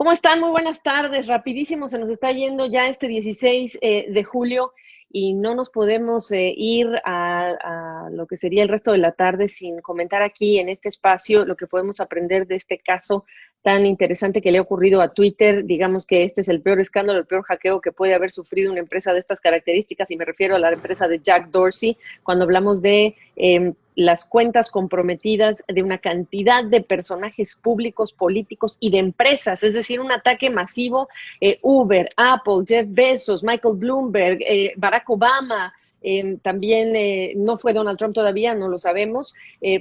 ¿Cómo están? Muy buenas tardes. Rapidísimo, se nos está yendo ya este 16 de julio y no nos podemos ir a lo que sería el resto de la tarde sin comentar aquí en este espacio lo que podemos aprender de este caso tan interesante que le ha ocurrido a Twitter. Digamos que este es el peor escándalo, el peor hackeo que puede haber sufrido una empresa de estas características, y me refiero a la empresa de Jack Dorsey, cuando hablamos de las cuentas comprometidas de una cantidad de personajes públicos, políticos y de empresas, es decir, un ataque masivo. Uber, Apple, Jeff Bezos, Michael Bloomberg, Barack Obama, también no fue Donald Trump todavía, no lo sabemos,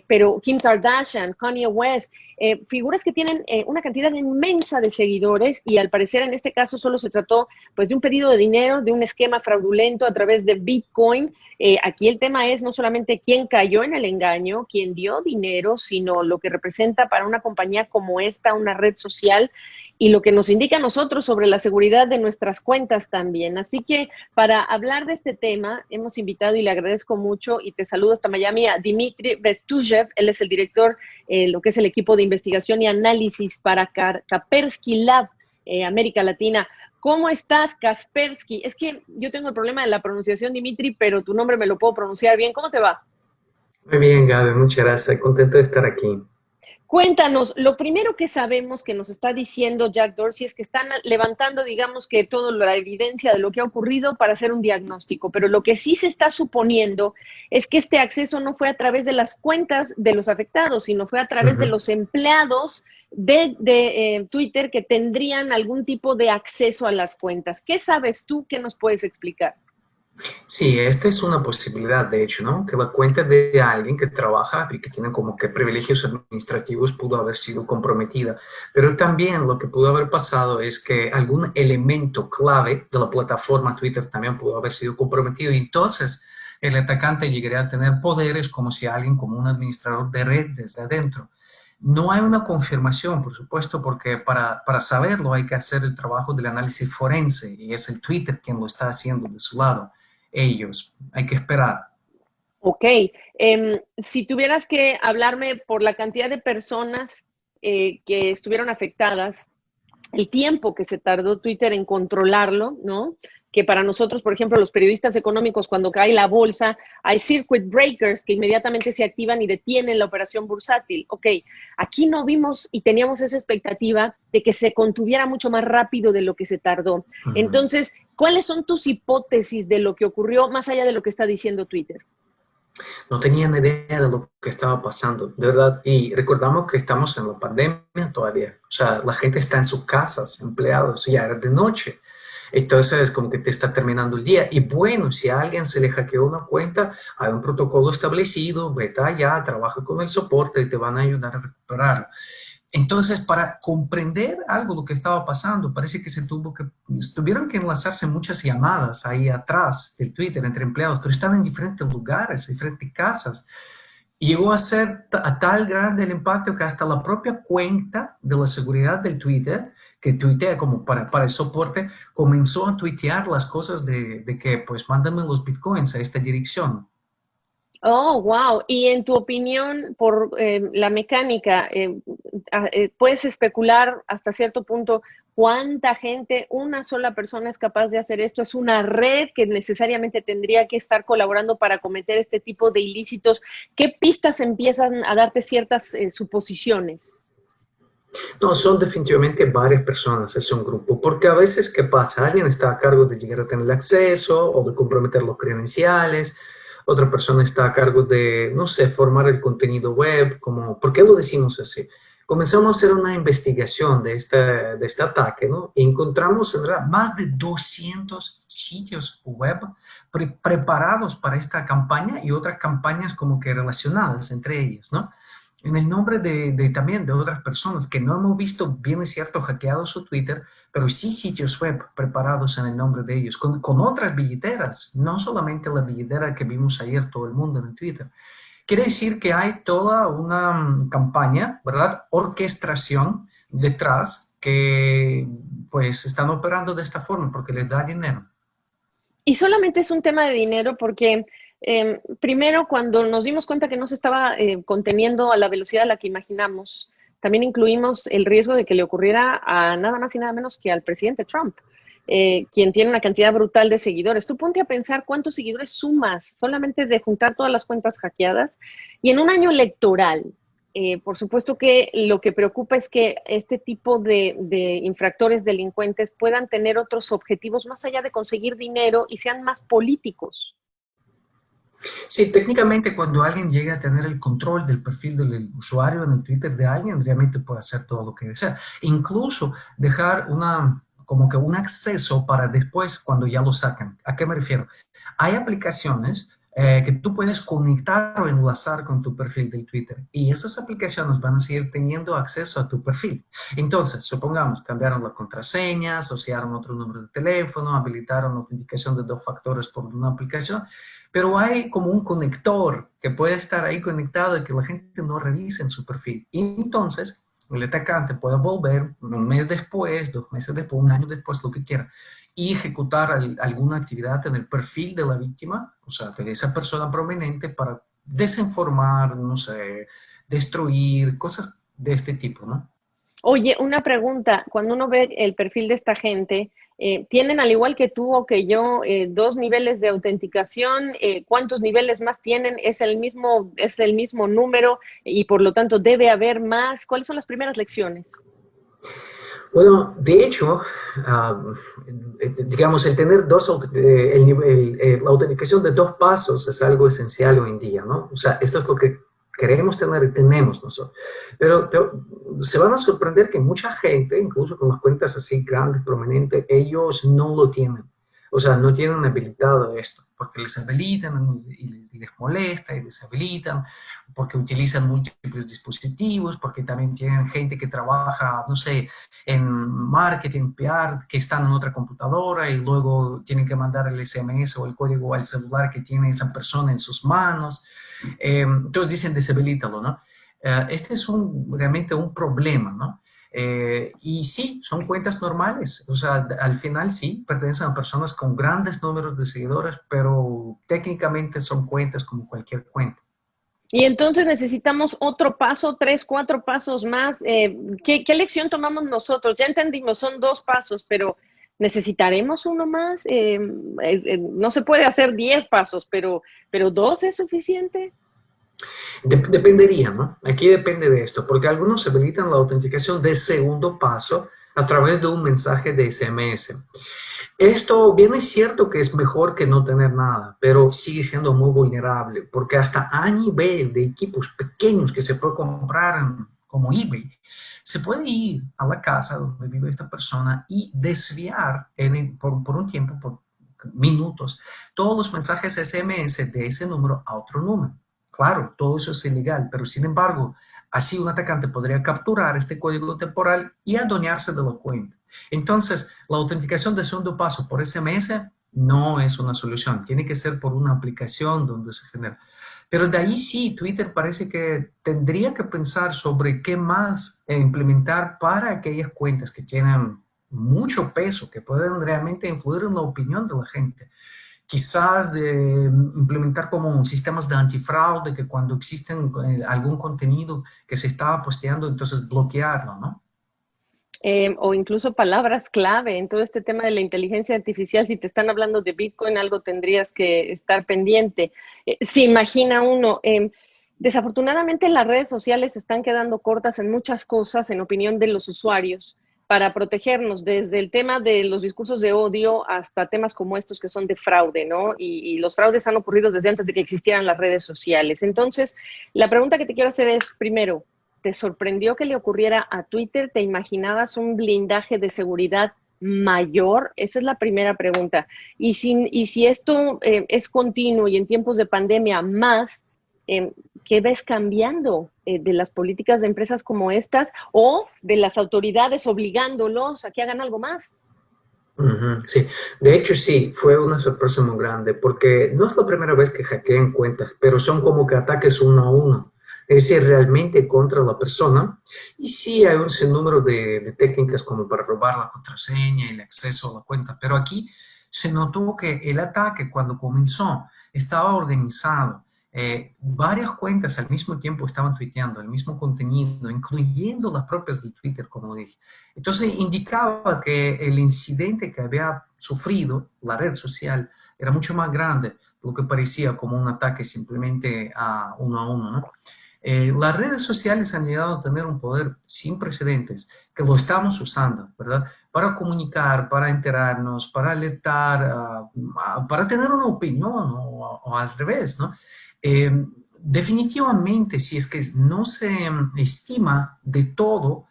pero Kim Kardashian, Kanye West, figuras que tienen una cantidad inmensa de seguidores, y al parecer en este caso solo se trató pues de un pedido de dinero, de un esquema fraudulento a través de Bitcoin. Aquí el tema es no solamente quién cayó en el engaño, quién dio dinero, sino lo que representa para una compañía como esta, una red social, y lo que nos indica a nosotros sobre la seguridad de nuestras cuentas también. Así que para hablar de este tema, hemos invitado, y le agradezco mucho, y te saludo hasta Miami, a Dmitry Bestujev. Él es el director, lo que es el equipo de investigación y análisis para Kaspersky Lab, América Latina. ¿Cómo estás, Kaspersky? Es que yo tengo el problema de la pronunciación, Dimitri, pero tu nombre me lo puedo pronunciar bien. ¿Cómo te va? Muy bien, Gaby, muchas gracias. Contento de estar aquí. Cuéntanos, lo primero que sabemos que nos está diciendo Jack Dorsey es que están levantando, digamos, que toda la evidencia de lo que ha ocurrido para hacer un diagnóstico, pero lo que sí se está suponiendo es que este acceso no fue a través de las cuentas de los afectados, sino fue a través de Ujú. los empleados de Twitter, que tendrían algún tipo de acceso a las cuentas. ¿Qué sabes tú? ¿Qué nos puedes explicar? Sí, esta es una posibilidad, de hecho, ¿no? Que la cuenta de alguien que trabaja y que tiene como que privilegios administrativos pudo haber sido comprometida. Pero también lo que pudo haber pasado es que algún elemento clave de la plataforma Twitter también pudo haber sido comprometido. Y entonces el atacante llegaría a tener poderes como si alguien, como un administrador de red desde adentro. No hay una confirmación, por supuesto, porque para saberlo hay que hacer el trabajo del análisis forense y es el Twitter quien lo está haciendo de su lado. Ellos, hay que esperar. Ok, si tuvieras que hablarme por la cantidad de personas que estuvieron afectadas, el tiempo que se tardó Twitter en controlarlo, ¿no? Que para nosotros, por ejemplo, los periodistas económicos, cuando cae la bolsa, hay circuit breakers que inmediatamente se activan y detienen la operación bursátil. Ok, aquí no vimos y teníamos esa expectativa de que se contuviera mucho más rápido de lo que se tardó. Uh -huh. Entonces, ¿cuáles son tus hipótesis de lo que ocurrió más allá de lo que está diciendo Twitter? No tenían idea de lo que estaba pasando, de verdad. Y recordamos que estamos en la pandemia todavía. O sea, la gente está en sus casas, empleados, ya era de noche. Entonces, como que te está terminando el día. Y bueno, si a alguien se le hackeó una cuenta, hay un protocolo establecido, vete allá, trabaja con el soporte y te van a ayudar a recuperarlo. Entonces, para comprender algo de lo que estaba pasando, parece que tuvieron que enlazarse muchas llamadas ahí atrás del Twitter entre empleados, pero estaban en diferentes lugares, diferentes casas. Y llegó a ser a tal grande el impacto que hasta la propia cuenta de la seguridad del Twitter, que tuitea como para el soporte, comenzó a tuitear las cosas de que, pues, mándame los bitcoins a esta dirección. Oh, wow. Y en tu opinión, por la mecánica, ¿puedes especular hasta cierto punto cuánta gente, una sola persona es capaz de hacer esto? ¿Es una red que necesariamente tendría que estar colaborando para cometer este tipo de ilícitos? ¿Qué pistas empiezan a darte ciertas suposiciones? No, son definitivamente varias personas, es un grupo, porque a veces, ¿qué pasa? Alguien está a cargo de llegar a tener acceso o de comprometer los credenciales, otra persona está a cargo de, no sé, formar el contenido web, como, ¿por qué lo decimos así? Comenzamos a hacer una investigación de este ataque, ¿no? Y encontramos, en realidad, más de 200 sitios web preparados para esta campaña y otras campañas como que relacionadas entre ellas, ¿no? En el nombre también de otras personas que no hemos visto, bien es cierto, hackeados su Twitter, pero sí sitios web preparados en el nombre de ellos, con otras billeteras, no solamente la billetera que vimos ayer todo el mundo en Twitter. Quiere decir que hay toda una campaña, ¿verdad? Orquestación detrás que pues están operando de esta forma porque les da dinero. Y solamente es un tema de dinero porque primero cuando nos dimos cuenta que no se estaba conteniendo a la velocidad a la que imaginamos, también incluimos el riesgo de que le ocurriera a nada más y nada menos que al presidente Trump, quien tiene una cantidad brutal de seguidores. Tú ponte a pensar cuántos seguidores sumas solamente de juntar todas las cuentas hackeadas. Y en un año electoral, por supuesto que lo que preocupa es que este tipo de infractores delincuentes puedan tener otros objetivos más allá de conseguir dinero y sean más políticos. Sí, técnicamente cuando alguien llega a tener el control del perfil del usuario en el Twitter de alguien, realmente puede hacer todo lo que desea. Incluso dejar como que un acceso para después cuando ya lo sacan. ¿A qué me refiero? Hay aplicaciones que tú puedes conectar o enlazar con tu perfil del Twitter y esas aplicaciones van a seguir teniendo acceso a tu perfil. Entonces, supongamos, cambiaron la contraseña, asociaron otro número de teléfono, habilitaron autenticación de 2 factores por una aplicación, pero hay como un conector que puede estar ahí conectado y que la gente no revise en su perfil. Y entonces el atacante puede volver un mes después, 2 meses después, un año después, lo que quiera, y ejecutar alguna actividad en el perfil de la víctima, o sea, de esa persona prominente para desinformar, no sé, destruir, cosas de este tipo, ¿no? Oye, una pregunta, cuando uno ve el perfil de esta gente, ¿tienen al igual que tú o que yo 2 niveles de autenticación? ¿Cuántos niveles más tienen? Es el mismo número y por lo tanto debe haber más? ¿Cuáles son las primeras lecciones? Bueno, de hecho, digamos, el tener la autenticación de 2 pasos es algo esencial hoy en día, ¿no? O sea, esto es lo que queremos tener y tenemos nosotros. Pero se van a sorprender que mucha gente, incluso con las cuentas así grandes, prominentes, ellos no lo tienen. O sea, no tienen habilitado esto, porque les habilitan y les molesta y deshabilitan, porque utilizan múltiples dispositivos, porque también tienen gente que trabaja, no sé, en marketing, PR, que están en otra computadora y luego tienen que mandar el SMS o el código al celular que tiene esa persona en sus manos. Entonces dicen deshabilítalo, ¿no? Este es realmente un problema, ¿no? Y sí, son cuentas normales, o sea, al final sí, pertenecen a personas con grandes números de seguidores, pero técnicamente son cuentas como cualquier cuenta. Y entonces necesitamos otro paso, 3, 4 pasos más. ¿Qué lección tomamos nosotros? Ya entendimos, son 2 pasos, pero ¿necesitaremos uno más? No se puede hacer 10 pasos, pero 2 es suficiente. Dependería, ¿no? Aquí depende de esto, porque algunos habilitan la autenticación de segundo paso a través de un mensaje de SMS. Esto bien es cierto que es mejor que no tener nada, pero sigue siendo muy vulnerable, porque hasta a nivel de equipos pequeños que se puede comprar como eBay, se puede ir a la casa donde vive esta persona y desviar por un tiempo, por minutos, todos los mensajes SMS de ese número a otro número. Claro, todo eso es ilegal, pero sin embargo, así un atacante podría capturar este código temporal y adueñarse de la cuenta. Entonces, la autenticación de segundo paso por SMS no es una solución, tiene que ser por una aplicación donde se genera. Pero de ahí sí, Twitter parece que tendría que pensar sobre qué más implementar para aquellas cuentas que tienen mucho peso, que pueden realmente influir en la opinión de la gente. Quizás de implementar como sistemas de antifraude, que cuando existen algún contenido que se estaba posteando, entonces bloquearlo, ¿no? O incluso palabras clave en todo este tema de la inteligencia artificial. Si te están hablando de Bitcoin, algo tendrías que estar pendiente. Se imagina uno. Desafortunadamente, las redes sociales están quedando cortas en muchas cosas, en opinión de los usuarios, para protegernos desde el tema de los discursos de odio hasta temas como estos que son de fraude, ¿no? Y los fraudes han ocurrido desde antes de que existieran las redes sociales. Entonces, la pregunta que te quiero hacer es, primero, ¿te sorprendió que le ocurriera a Twitter? ¿Te imaginabas un blindaje de seguridad mayor? Esa es la primera pregunta. Y si esto es continuo y en tiempos de pandemia más, ¿qué ves cambiando de las políticas de empresas como estas o de las autoridades obligándolos a que hagan algo más? Sí, de hecho sí, fue una sorpresa muy grande porque no es la primera vez que hackean cuentas, pero son como que ataques uno a uno, es decir, realmente contra la persona. Y sí hay un sinnúmero de técnicas como para robar la contraseña y el acceso a la cuenta, pero aquí se notó que el ataque cuando comenzó estaba organizado varias cuentas al mismo tiempo estaban tuiteando el mismo contenido, incluyendo las propias de Twitter, como dije. Entonces indicaba que el incidente que había sufrido la red social era mucho más grande de lo que parecía como un ataque simplemente a uno, ¿no? Las redes sociales han llegado a tener un poder sin precedentes, que lo estamos usando, ¿verdad? Para comunicar, para enterarnos, para alertar, para tener una opinión o al revés, ¿no? Eh, definitivamente, si es que no se estima de todo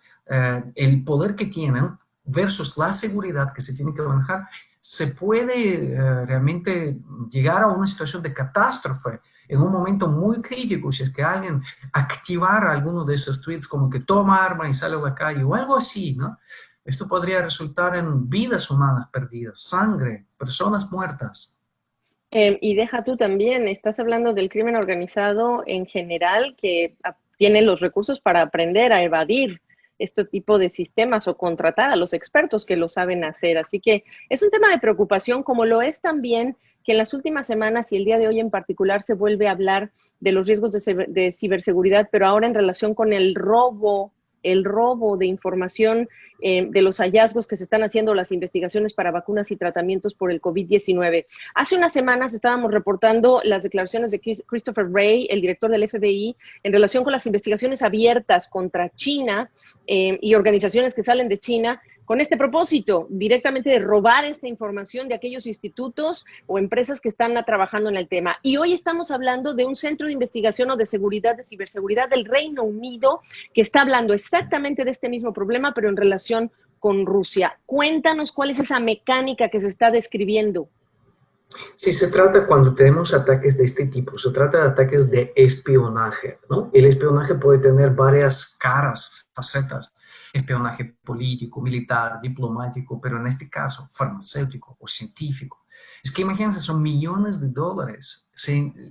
el poder que tienen versus la seguridad que se tiene que manejar, se puede realmente llegar a una situación de catástrofe en un momento muy crítico, si es que alguien activara alguno de esos tweets como que toma arma y sale a la calle o algo así, ¿no? Esto podría resultar en vidas humanas perdidas, sangre, personas muertas. Y deja tú también, estás hablando del crimen organizado en general que tiene los recursos para aprender a evadir este tipo de sistemas o contratar a los expertos que lo saben hacer. Así que es un tema de preocupación, como lo es también que en las últimas semanas y el día de hoy en particular se vuelve a hablar de los riesgos de ciberseguridad, pero ahora en relación con el robo de información de los hallazgos que se están haciendo, las investigaciones para vacunas y tratamientos por el COVID-19. Hace unas semanas estábamos reportando las declaraciones de Christopher Wray, el director del FBI, en relación con las investigaciones abiertas contra China y organizaciones que salen de China con este propósito, directamente de robar esta información de aquellos institutos o empresas que están trabajando en el tema. Y hoy estamos hablando de un centro de investigación o de seguridad, de ciberseguridad del Reino Unido, que está hablando exactamente de este mismo problema, pero en relación con Rusia. Cuéntanos cuál es esa mecánica que se está describiendo. Sí, se trata cuando tenemos ataques de este tipo, se trata de ataques de espionaje, ¿no? El espionaje puede tener varias caras, facetas, espionaje político, militar, diplomático, pero en este caso farmacéutico o científico. Es que imagínense, son millones de dólares,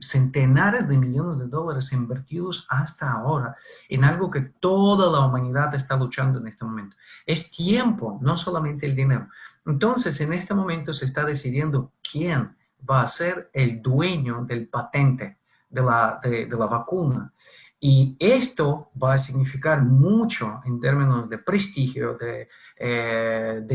centenares de millones de dólares invertidos hasta ahora en algo que toda la humanidad está luchando en este momento. Es tiempo, no solamente el dinero. Entonces, en este momento se está decidiendo quién va a ser el dueño del patente de la vacuna. Y esto va a significar mucho en términos de prestigio, de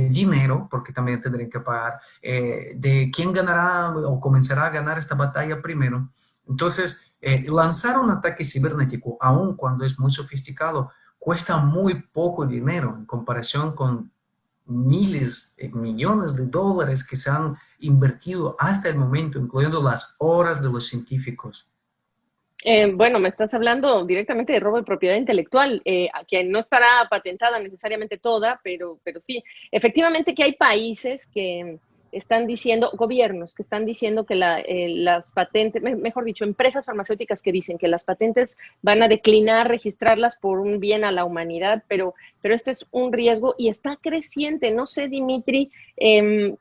dinero, porque también tendrán que pagar, de quién ganará o comenzará a ganar esta batalla primero. Entonces, lanzar un ataque cibernético, aun cuando es muy sofisticado, cuesta muy poco dinero en comparación con miles, millones de dólares que se han invertido hasta el momento, incluyendo las horas de los científicos. Bueno, me estás hablando directamente de robo de propiedad intelectual, que no estará patentada necesariamente toda, pero sí, efectivamente que hay países que están diciendo, gobiernos que están diciendo que las patentes, mejor dicho, empresas farmacéuticas que dicen que las patentes van a declinar registrarlas por un bien a la humanidad, pero este es un riesgo y está creciente. No sé, Dimitri,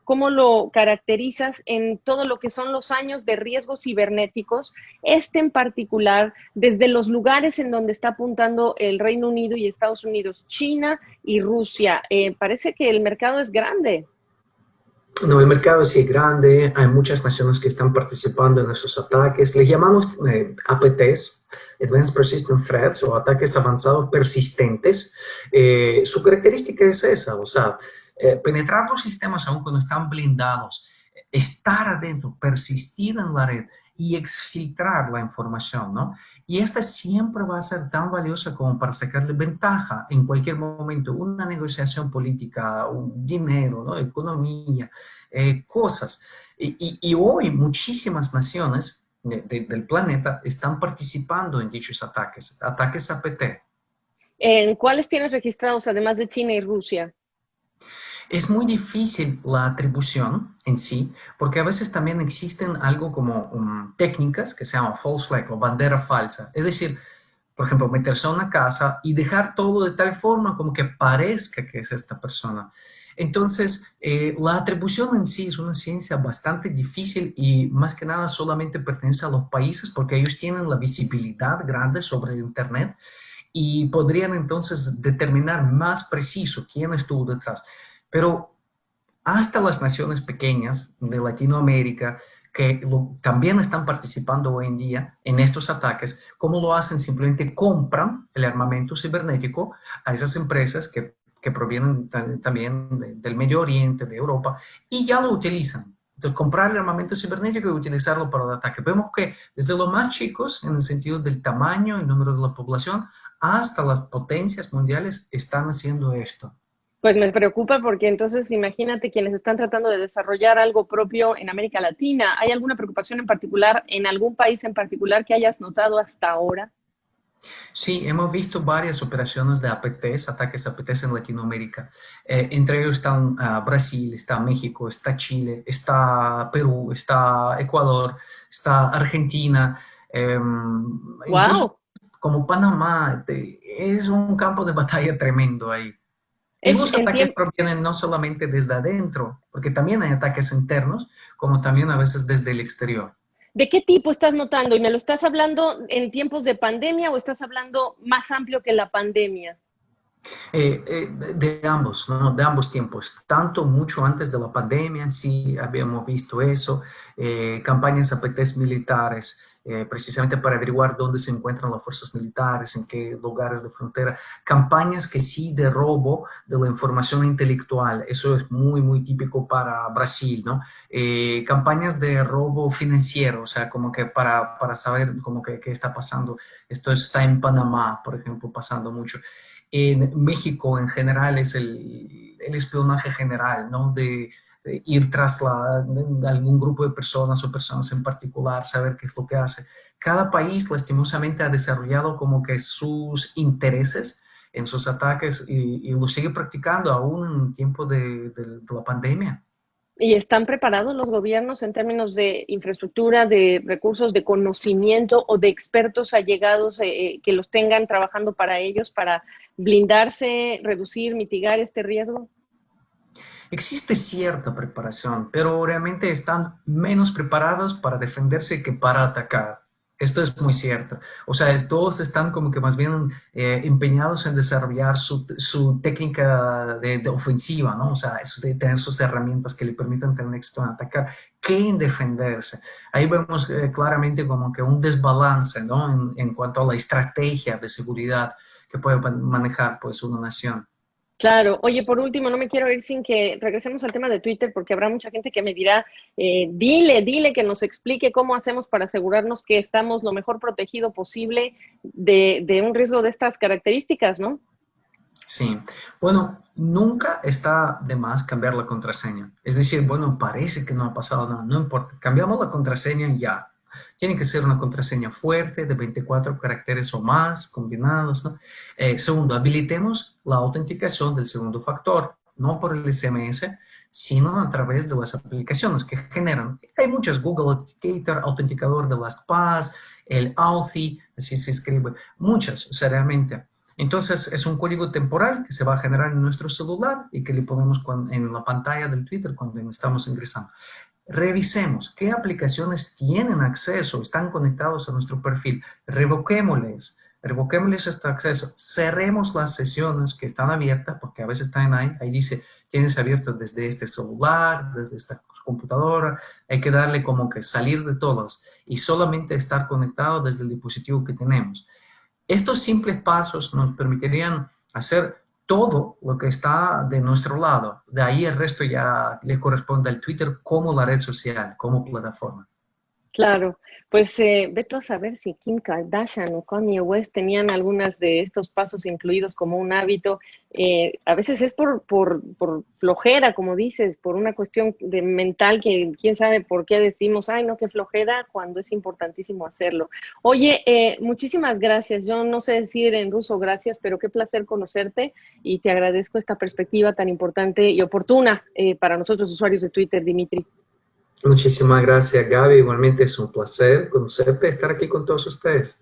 cómo lo caracterizas en todo lo que son los años de riesgos cibernéticos, este en particular, desde los lugares en donde está apuntando el Reino Unido y Estados Unidos, China y Rusia. Parece que el mercado es grande. No, el mercado sí es grande, hay muchas naciones que están participando en esos ataques. Le llamamos APTs, Advanced Persistent Threats, o ataques avanzados persistentes. Su característica es esa, o sea, penetrar los sistemas aun cuando están blindados, estar adentro, persistir en la red y exfiltrar la información, ¿no? Y esta siempre va a ser tan valiosa como para sacarle ventaja en cualquier momento, una negociación política, un dinero, ¿no? Economía, cosas. Y hoy muchísimas naciones del planeta están participando en dichos ataques, ataques APT. ¿En cuáles tienes registrados, además de China y Rusia? Es muy difícil la atribución en sí, porque a veces también existen algo como técnicas que se llaman false flag o bandera falsa. Es decir, por ejemplo, meterse a una casa y dejar todo de tal forma como que parezca que es esta persona. Entonces, la atribución en sí es una ciencia bastante difícil y más que nada solamente pertenece a los países porque ellos tienen la visibilidad grande sobre el Internet y podrían entonces determinar más preciso quién estuvo detrás. Pero hasta las naciones pequeñas de Latinoamérica que también están participando hoy en día en estos ataques. ¿Cómo lo hacen? Simplemente compran el armamento cibernético a esas empresas que provienen también del Medio Oriente, de Europa, y ya lo utilizan. Entonces, comprar el armamento cibernético y utilizarlo para el ataque. Vemos que desde los más chicos, en el sentido del tamaño y número de la población, hasta las potencias mundiales están haciendo esto. Pues me preocupa porque entonces imagínate quienes están tratando de desarrollar algo propio en América Latina. ¿Hay alguna preocupación en particular en algún país en particular que hayas notado hasta ahora? Sí, hemos visto varias operaciones de APTs, ataques APTs en Latinoamérica. Entre ellos están Brasil, está México, está Chile, está Perú, está Ecuador, está Argentina, incluso ¡Wow! como Panamá. Es un campo de batalla tremendo ahí. Y los ataques Entiendo. provienen no solamente desde adentro, porque también hay ataques internos, como también a veces desde el exterior. ¿De qué tipo estás notando? ¿Y me lo estás hablando en tiempos de pandemia o estás hablando más amplio que la pandemia? De ambos, ¿no? De ambos tiempos, tanto mucho antes de la pandemia, sí habíamos visto eso, campañas APTs militares, precisamente para averiguar dónde se encuentran las fuerzas militares, en qué lugares de frontera, campañas que sí de robo de la información intelectual, eso es muy, muy típico para Brasil, ¿no? Campañas de robo financiero, o sea, como que para saber como que qué está pasando, esto está en Panamá, por ejemplo, pasando mucho. En México en general es el espionaje general, ¿no? De ir tras de algún grupo de personas o personas en particular, saber qué es lo que hace. Cada país lastimosamente ha desarrollado como que sus intereses en sus ataques y lo sigue practicando aún en tiempo de la pandemia. ¿Y están preparados los gobiernos en términos de infraestructura, de recursos, de conocimiento o de expertos allegados que los tengan trabajando para ellos, para blindarse, reducir, mitigar este riesgo? Existe cierta preparación, pero realmente están menos preparados para defenderse que para atacar. Esto es muy cierto. O sea, todos están como que más bien empeñados en desarrollar su técnica de ofensiva, ¿no? O sea, eso de tener sus herramientas que le permitan tener éxito en atacar, que en defenderse. Ahí vemos claramente como que un desbalance, ¿no? En cuanto a la estrategia de seguridad que puede manejar pues una nación. Claro. Oye, por último, no me quiero ir sin que regresemos al tema de Twitter, porque habrá mucha gente que me dirá, dile que nos explique cómo hacemos para asegurarnos que estamos lo mejor protegido posible de un riesgo de estas características, ¿no? Sí, bueno, nunca está de más cambiar la contraseña. Es decir, bueno, parece que no ha pasado nada, no importa, cambiamos la contraseña ya. Tiene que ser una contraseña fuerte de 24 caracteres o más combinados, ¿no? Segundo, habilitemos la autenticación del segundo factor, no por el SMS, sino a través de las aplicaciones que generan. Hay muchas, Google Authenticator, autenticador de LastPass, el Authy, así se escribe, muchas, seriamente. Entonces, es un código temporal que se va a generar en nuestro celular y que le ponemos en la pantalla del Twitter cuando estamos ingresando. Revisemos qué aplicaciones tienen acceso, están conectados a nuestro perfil. Revoquémosles este acceso. Cerremos las sesiones que están abiertas, porque a veces están ahí dice, tienes abierto desde este celular, desde esta computadora. Hay que darle como que salir de todas y solamente estar conectado desde el dispositivo que tenemos. Estos simples pasos nos permitirían hacer todo lo que está de nuestro lado. De ahí el resto ya le corresponde al Twitter como la red social, como plataforma. Claro, pues ve tú a saber si Kim Kardashian o Kanye West tenían algunas de estos pasos incluidos como un hábito. A veces es por flojera, como dices, por una cuestión de mental que quién sabe por qué decimos, ay, no, qué flojera, cuando es importantísimo hacerlo. Oye, muchísimas gracias. Yo no sé decir en ruso gracias, pero qué placer conocerte y te agradezco esta perspectiva tan importante y oportuna para nosotros usuarios de Twitter, Dimitri. Muchísimas gracias, Gaby. Igualmente es un placer conocerte y estar aquí con todos ustedes.